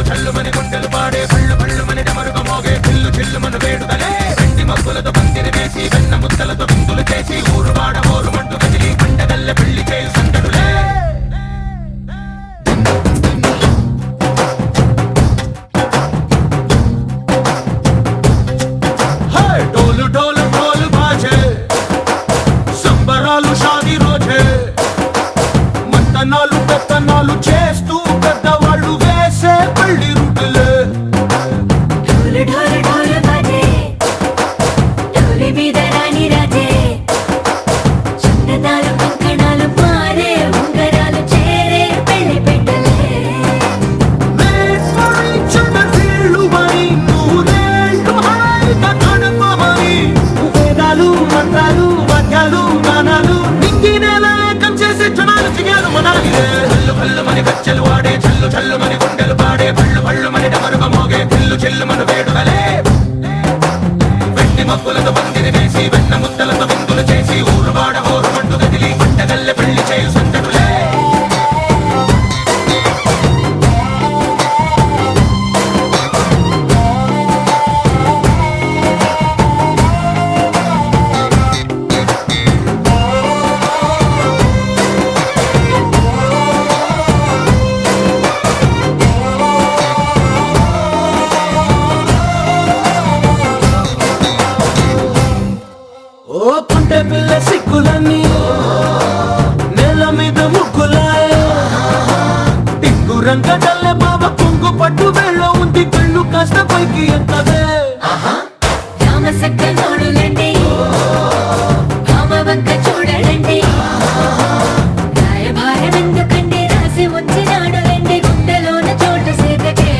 చల్లు మని గుండెలు పాడే పళ్ళు పళ్ళు మని డమరుగ మోగే చిల్లు చిల్లు మన వేడుదలే వెండి మబ్బులతో పందిరి వేసి వెన్న ముద్దలతో విందులు చేసి ఊరు వాడ ఊరు మంటు కదిలి పండగల్లె పెళ్లి చేయు సందడులే డోలు డోలు డోలు బాజే సంబరాలు షాదీ రోజే మంతనాలు పెత్తనాలు చేస్తూ పెద్దవాళ్ళు వేసే పెళ్లి రుటులే ఢోలు ఢోలు ఢోలు బాజే ఢోలు మీద రాణి రాజే చందనాలు కంకణాలు మారే ఉంగరాలు చేరే పెళ్లి పెట్టలే వేదాలు మంత్రాలు వాద్యాలు గానాలు నింగినేలా ఏకం చేసే క్షణాలు చిగాలు మనాలిలే చల్లు పళ్ళు మని గచ్చెలు వాడే చల్లు చల్లు మని గుండెలు పాడే పళ్ళు పళ్ళు మని డమరుగ మోగే చిల్లు చిల్లు మన వేడుదలే వెండి మబ్బులతో పందిరి వేసి వెన్న ముద్దలతో విందులు చేసి ఊరు వాడ ఊరు మంటు కదిలి పండగల్లె పెళ్లి చేయు సందడులే ఓ పుంటె పిల్ల సిక్కులన్నీ నేల మీద ముగ్గులాయ టింగు రంగడల్లె బాబ కొంగు పట్టు వేళ్ళ ఉంది కళ్ళు కాస్త పైకి ఎత్తదే రామ సక్క నోడులండి రామ వంక చూడడండి రాయభారం ఎందుకండి రాసి వచ్చినాడు రండి గుండెలోన చోటు సేదకే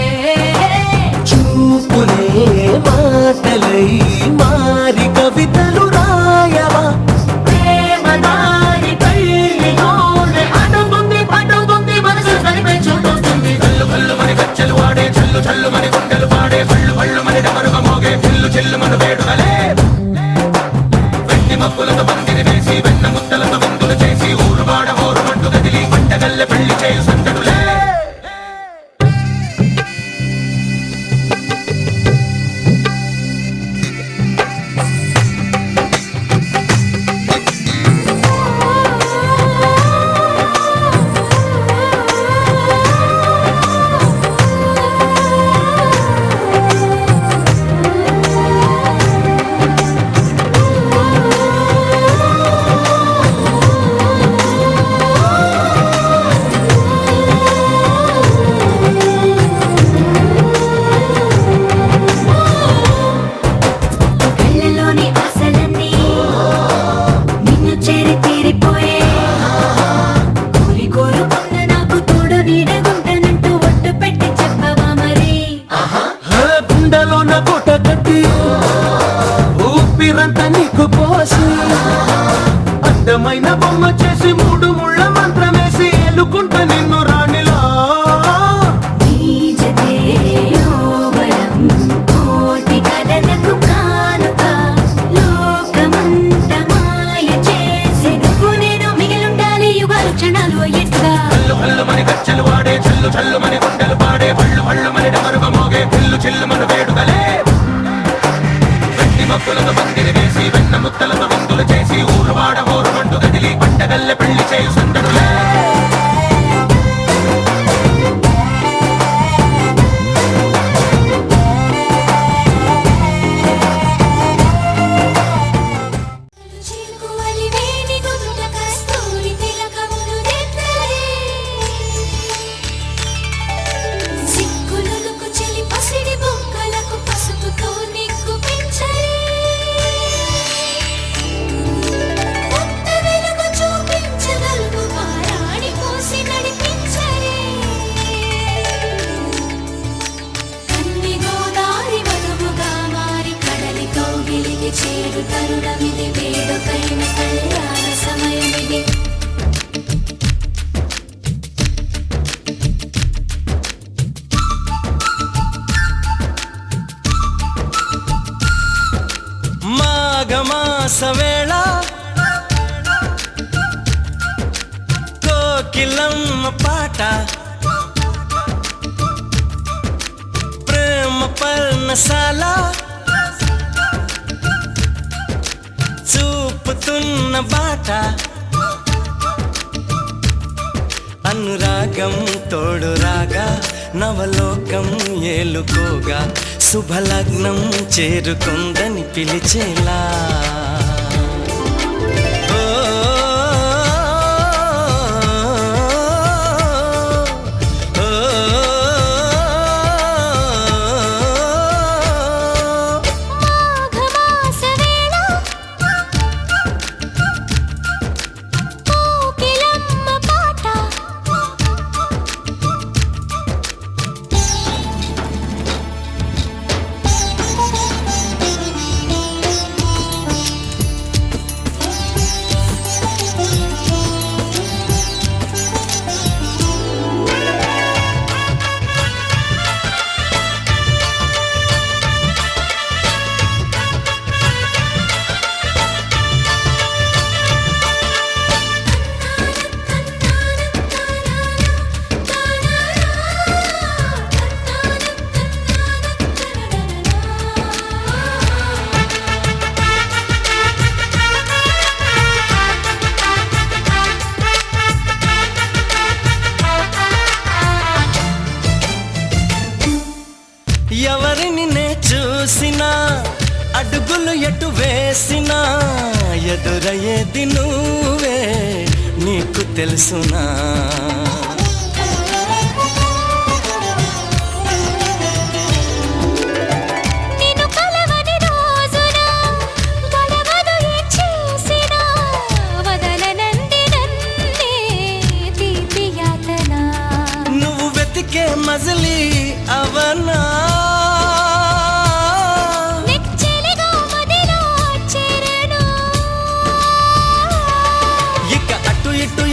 చూపులే మాటలై మారి కవితలు రాయవా ప్రేమదారి పెళ్లిలోనే అడుగుంది పడుగుంది మనసు కలిపే చూడుతుంది కల్లు కల్లు మని గచ్చెలు వాడే చల్లు చల్లు మని గుండెలు పాడే పళ్ళు పళ్ళు మని డమరుగ మోగే చిల్లు చిల్లు మన వేడుదలే వెండి మబ్బులతో పందిరి వేసి వెన్న ముద్దలతో విందులు చేసి ఊరు వాడ ఊరు మంటు కదిలి పండగల్లె పెళ్లి చేయు సందడులే కళ్ళలోని ఆశలన్నీ నిన్ను చేరి తీరిపోయే కోరి కోరుకున్న నాకు తోడు నీడగుంటానంటూ ఒట్టు పెట్టి చెప్పవా మరి గుండెలోన కోట కట్టి ఊపిరంతా నీకు పోసి అందమైన బొమ్మ చేసి మూడు ముళ్ళ మంత్రమేసి ఎలుకుంట నిన్ను రాణిలా నీజతే యోవరం కోటి కలలకు కానుక లోకమంత మాయ చేసి నువ్వు నేను మిగిలుండాలి యుగాలు క్షణాలు ఎట్లా కల్లు కల్లు మని గచ్చెలు వాడే చల్లు చల్లు మని గుండెలు పాడే పళ్ళు పళ్ళు మని డమరుగ మోగే చిల్లు చిల్లు మన వేడుదలే వెండి మబ్బులతో పందిరి వేసి వెన్న ముద్దలతో విందులు చేసి ఊరు వాడ ఊరు మంటు కదిలి పండగల్లె పెళ్లి చేయు సందడులే చిలుకువలి వేణి నుదుట కస్తూరి తిలకములు దిద్దలే సిక్కులుకు చెలి పసిడి బొక్కలకు పసుపుతో నిగ్గు పెంచలే కొత్త వెలుగు చూపించగలుగు పారాడి పోసి నడిపించలే కన్ని గోదారి వధువుగా మారి కడలితో గిలిగి చేరు తరుణమిది వేడుకైన కళ్యాణ సమయమిది మాఘమాస వేళ కోకిలమ్మ పాట పర్ణశాల చూపుతున్న బాట అనురాగం తోడు రాగా నవలోకం ఏలుకోగా శుభలగ్నం చేరుకుందని పిలిచేలా ఎవరిని నే చూసినా అడుగులు ఎటు వేసినా ఎదురయ్యేది నువ్వే నీకు తెలుసునా నువ్వు వెతికే మజిలీ అవనా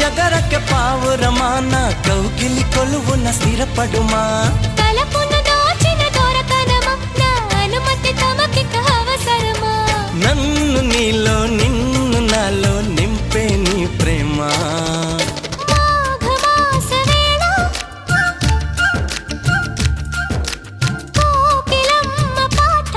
ఎగరక పావురమా నా కౌగిలి కొలువున స్థిరపడుమా తలపున దాచిన దొరకనమా నా అనుమతి తమకిక అవసరమా నన్ను నీలో నిన్ను నాలో నింపే నీ ప్రేమ మాఘమాస వేళ కోకిలమ్మ పాట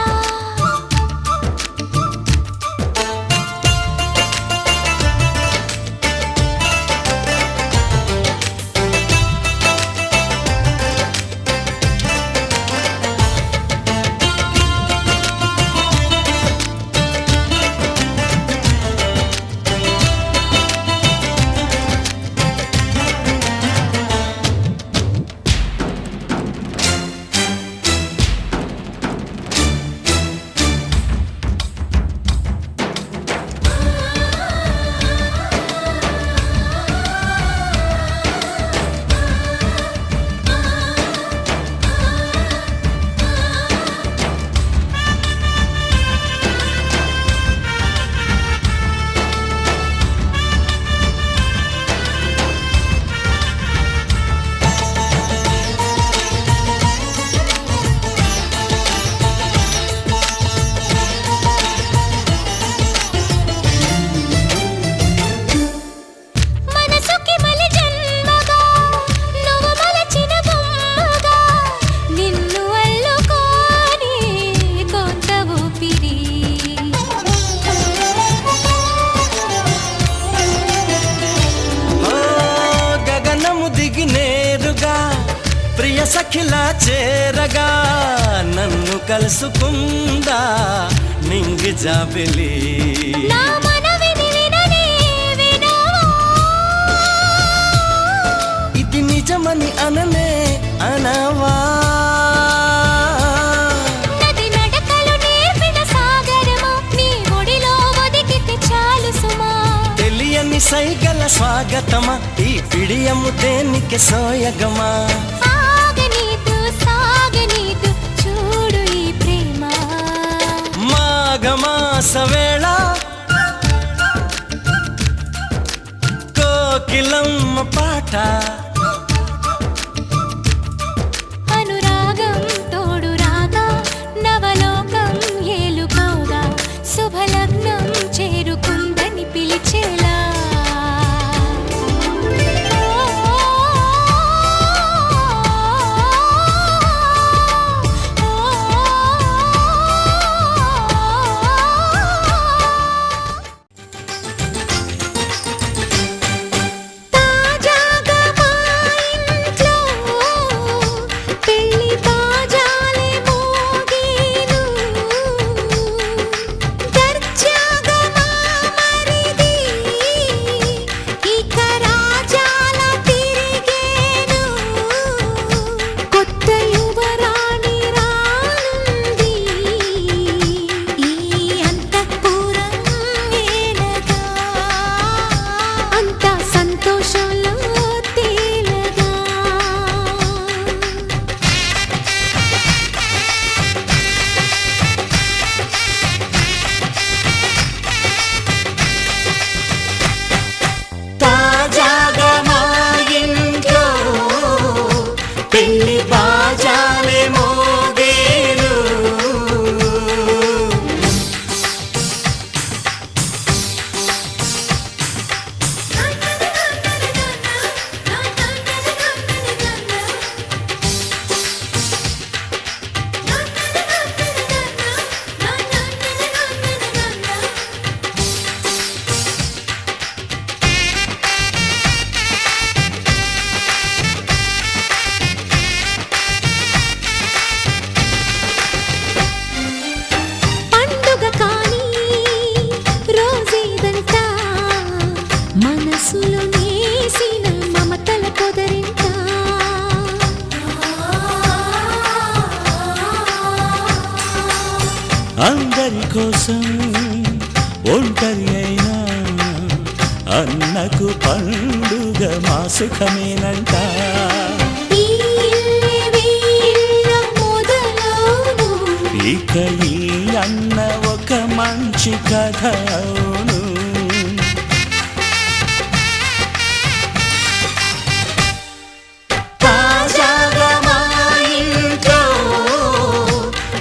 ప్రియ సఖిలా చేరగా నన్ను కలుసుకుందా నింగి జాబిలి నా మనవిని విననే వినవా ఇది నిజమని అననే అనవా నది నడకలు నేర్పిన సాగరమా నీ ఒడిలో ఒదిగితే చాలు సుమా తెలియని సైగల స్వాగతమా ఈ పిడియము దేనికి సోయగమా సాగనీదు చూడు ఈ ప్రేమ మాఘమాస వేళ కోకిలమ్మ పాట అనురాగం తోడు రాగా నవలోకం ఏలుకోగా శుభలగ్నం చేరుకుందని పిలిచేలా అందరి కోసం ఒంటరి అయినా అన్నకు పండుగ మా సుఖమేనంట. ఇక ఈ అన్న ఒక మంచి కథ అవును. తాజాగా మా ఇంట్లో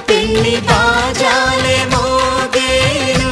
పెళ్లి బాజాలే మోగేను.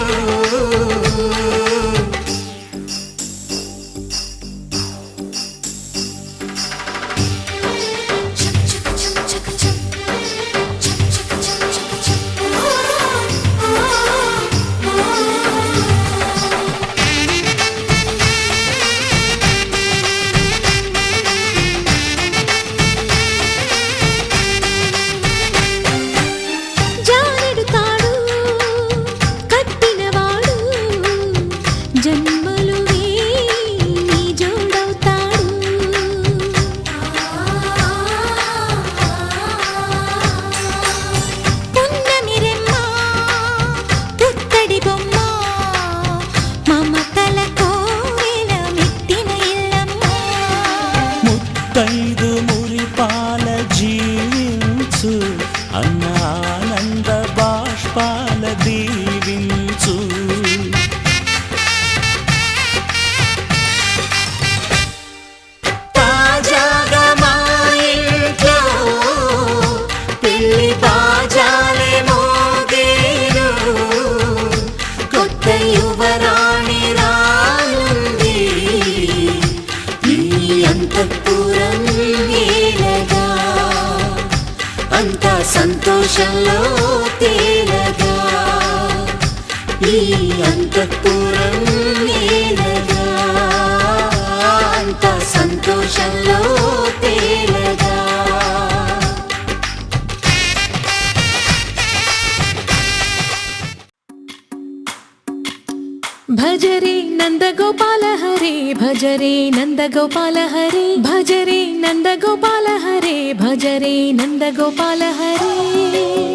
ముత్తైదు మురిపాల జీవించు అన్న ఆనంద బాష్పాల దీవించు. తాజాగా మా ఇంట్లో పెళ్లి బాజాలే మోగేను. కొత్త యువరాణి రానుంది అంతఃపురం ఏలగా. అంతా సంతోషంలో తేలగా. ఈ అంతఃపురం ఏలగా. అంతా సంతోషంలో తేలగా. భజరే నందగోపాల హరే భజరే నందగోపాల హరే భజరే నందగోపాల హరే భజరే నందగోపాల హరే.